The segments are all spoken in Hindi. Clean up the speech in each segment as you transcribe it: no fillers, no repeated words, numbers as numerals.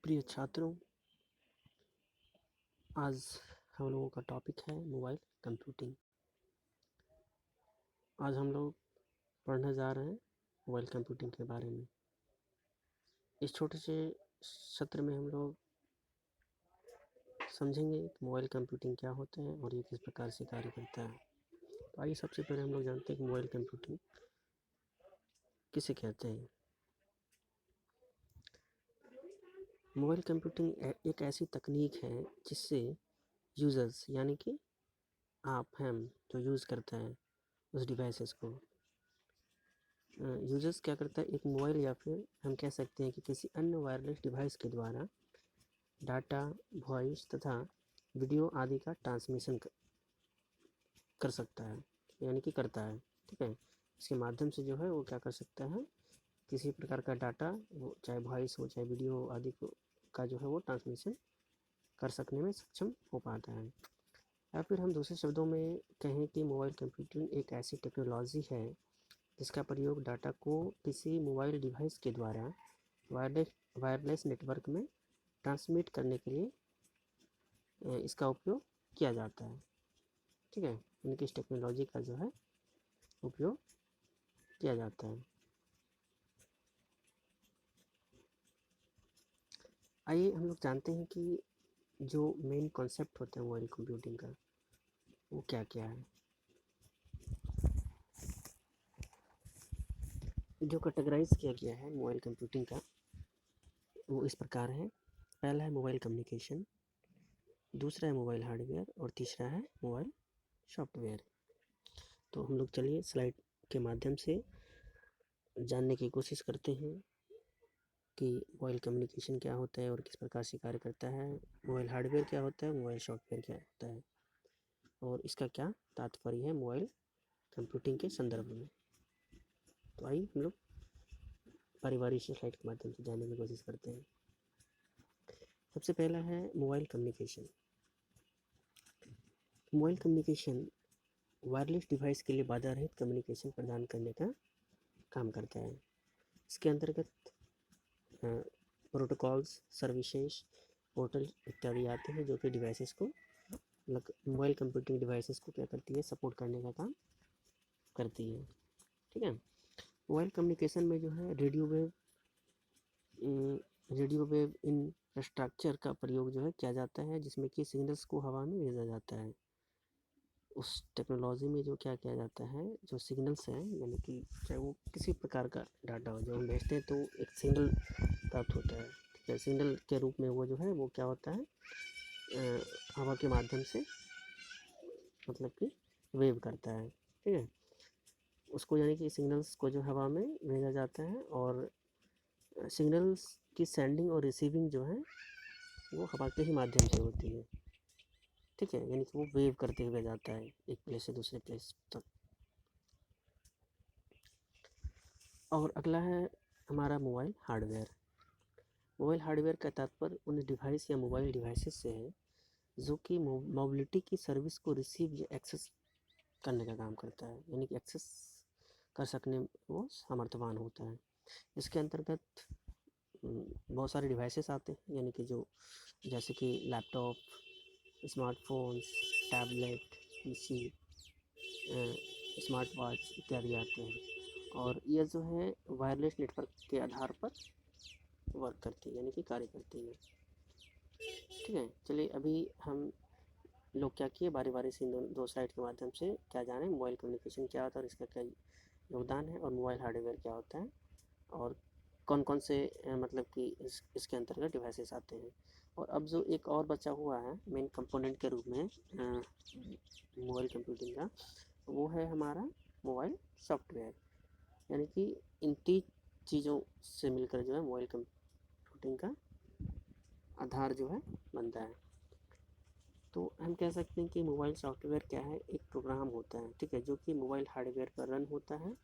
प्रिय छात्रों, आज हम लोगों का टॉपिक है मोबाइल कंप्यूटिंग। आज हम लोग पढ़ने जा रहे हैं मोबाइल कंप्यूटिंग के बारे में। इस छोटे से सत्र में हम लोग समझेंगे कि मोबाइल कंप्यूटिंग क्या होता है और ये किस प्रकार से कार्य करता है। तो आइए सबसे पहले हम लोग जानते हैं कि मोबाइल कंप्यूटिंग किसे कहते हैं। मोबाइल कंप्यूटिंग एक ऐसी तकनीक है जिससे यूज़र्स यानी कि हम जो यूज़ करते हैं उस डिवाइसेस को, यूज़र्स क्या करता है, एक मोबाइल या फिर हम कह सकते हैं कि किसी अन्य वायरलेस डिवाइस के द्वारा डाटा, वॉइस तथा वीडियो आदि का ट्रांसमिशन कर सकता है, यानी कि करता है। ठीक है, इसके माध्यम से जो है वो क्या कर सकता है, किसी प्रकार का डाटा, वो चाहे वॉइस हो चाहे वीडियो आदि को का जो है वो ट्रांसमिशन कर सकने में सक्षम हो पाता है। या फिर हम दूसरे शब्दों में कहें कि मोबाइल कंप्यूटिंग एक ऐसी टेक्नोलॉजी है जिसका प्रयोग डाटा को किसी मोबाइल डिवाइस के द्वारा वायरलेस नेटवर्क में ट्रांसमिट करने के लिए इसका उपयोग किया जाता है। ठीक है, यानी कि इस टेक्नोलॉजी का जो है उपयोग किया जाता है। आइए हम लोग जानते हैं कि जो मेन कॉन्सेप्ट होता है मोबाइल कंप्यूटिंग का वो क्या क्या है। जो कैटेगराइज किया गया है मोबाइल कंप्यूटिंग का वो इस प्रकार है। पहला है मोबाइल कम्युनिकेशन, दूसरा है मोबाइल हार्डवेयर और तीसरा है मोबाइल सॉफ्टवेयर। तो हम लोग चलिए स्लाइड के माध्यम से जानने की कोशिश करते हैं कि मोबाइल कम्युनिकेशन क्या होता है और किस प्रकार से कार्य करता है, मोबाइल हार्डवेयर क्या होता है, मोबाइल सॉफ्टवेयर क्या होता है और इसका क्या तात्पर्य है मोबाइल कंप्यूटिंग के संदर्भ में। तो आइए हम लोग बारी से स्लाइड के माध्यम से जानने की कोशिश करते हैं। सबसे पहला है mobile communication. Mobile communication wireless device के लिए बाधा रहित कम्युनिकेशन प्रदान करने का काम करता है। इसके अंतर्गत प्रोटोकॉल्स, सर्विसेज, पोर्टल इत्यादि आते हैं जो कि डिवाइसेस को, मोबाइल कंप्यूटिंग डिवाइसेस को क्या करती है, सपोर्ट करने का काम करती है। ठीक है, मोबाइल कम्युनिकेशन में जो है रेडियो वेव इंफ्रास्ट्रक्चर का प्रयोग जो है किया जाता है, जिसमें कि सिग्नल्स को हवा में भेजा जाता है। उस टेक्नोलॉजी में जो क्या किया जाता है, जो सिग्नल्स हैं, यानी कि चाहे वो किसी प्रकार का डाटा हो जो हम भेजते हैं तो एक सिग्नल प्राप्त होता है। ठीक है, सिग्नल के रूप में वो जो है वो क्या होता है, हवा के माध्यम से मतलब कि वेव करता है। ठीक है, उसको यानी कि सिग्नल्स को जो हवा में भेजा जाता है और सिग्नल्स की सेंडिंग और रिसीविंग जो है वो हवा के ही माध्यम से होती है। ठीक है, यानी कि वो वेव करते हुए जाता है एक प्लेस से दूसरे प्लेस तक। और अगला है हमारा मोबाइल हार्डवेयर। मोबाइल हार्डवेयर का तात्पर्य उन डिवाइस या मोबाइल डिवाइसेस से है जो कि मोबिलिटी की सर्विस को रिसीव या एक्सेस करने का काम करता है, यानी कि एक्सेस कर सकने वो सामर्थ्यवान होता है। इसके अंतर्गत बहुत सारे डिवाइसेस आते हैं, यानी कि जो जैसे कि laptop, smartphones, tablet, PC, smart watch इत्यादि आते हैं और ये जो है वायरलेस नेटवर्क के आधार पर वर्क करती है, यानी कि कार्य करती है। ठीक है, चलिए अभी हम लोग क्या किए, बारी बारी से इन दो स्लाइड के माध्यम से क्या जाने मोबाइल कम्युनिकेशन क्या होता है और इसका क्या योगदान है और मोबाइल हार्डवेयर क्या होता है और कौन कौन से मतलब कि इसके अंतर्गत डिवाइसेस आते हैं। और अब जो एक और बचा हुआ है मेन कंपोनेंट के रूप में मोबाइल कंप्यूटिंग का, वो है हमारा मोबाइल सॉफ्टवेयर, यानी कि इन तीन चीज़ों से मिलकर जो है मोबाइल कंप्यूटिंग का आधार जो है बनता है। तो हम कह सकते हैं कि मोबाइल सॉफ्टवेयर क्या है, एक प्रोग्राम होता है, ठीक है, जो कि मोबाइल हार्डवेयर पर रन होता है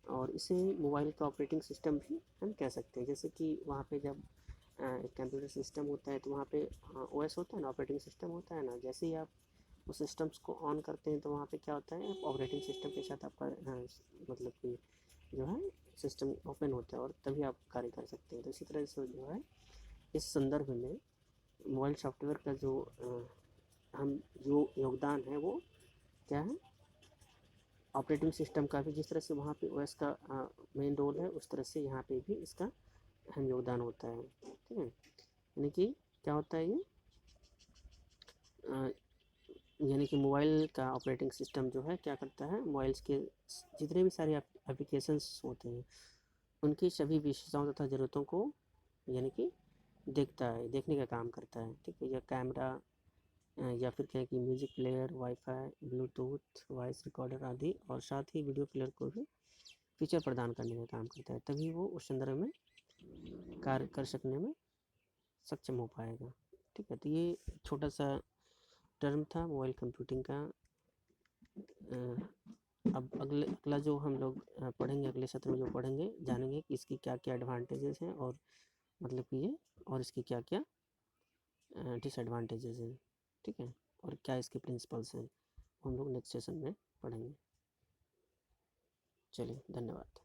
और इसे मोबाइल का ऑपरेटिंग सिस्टम भी हम कह सकते हैं। जैसे कि वहाँ पे जब एक कंप्यूटर सिस्टम होता है तो वहाँ पे ओएस होता है ना, ऑपरेटिंग सिस्टम होता है ना, जैसे ही आप उस सिस्टम्स को ऑन करते हैं तो वहाँ पे क्या होता है, ऑपरेटिंग सिस्टम के साथ आपका मतलब कि जो है सिस्टम ओपन होता है और तभी आप कार्य कर सकते हैं। तो इसी तरह से जो है इस संदर्भ में मोबाइल सॉफ्टवेयर का जो हम जो योगदान है वो क्या है, ऑपरेटिंग सिस्टम का भी जिस तरह से वहाँ पे ओएस का मेन रोल है, उस तरह से यहाँ पे भी इसका अहम योगदान होता है। ठीक है, यानी कि क्या होता है ये, यानी कि मोबाइल का ऑपरेटिंग सिस्टम जो है क्या करता है, मोबाइल्स के जितने भी सारे एप्लीकेशंस होते हैं उनकी सभी विशेषताओं तथा ज़रूरतों को यानी कि देखता है, देखने का काम करता है। ठीक है, या कैमरा या फिर क्या है कि music player, wifi, Bluetooth, voice recorder आदि, और साथ ही वीडियो प्लेयर को भी फीचर प्रदान करने का काम करता है, तभी वो उस संदर्भ में कार्य कर सकने में सक्षम हो पाएगा। ठीक है, तो ये छोटा सा टर्म था मोबाइल कंप्यूटिंग का। अब अगला जो हम लोग पढ़ेंगे, अगले सत्र में जो पढ़ेंगे, जानेंगे कि इसकी क्या क्या एडवांटेजेस हैं, और मतलब कि ये, और इसकी क्या क्या डिसएडवांटेजेस हैं। ठीक है, और क्या इसके प्रिंसिपल्स हैं, हम लोग नेक्स्ट सेशन में पढ़ेंगे। चलिए, धन्यवाद।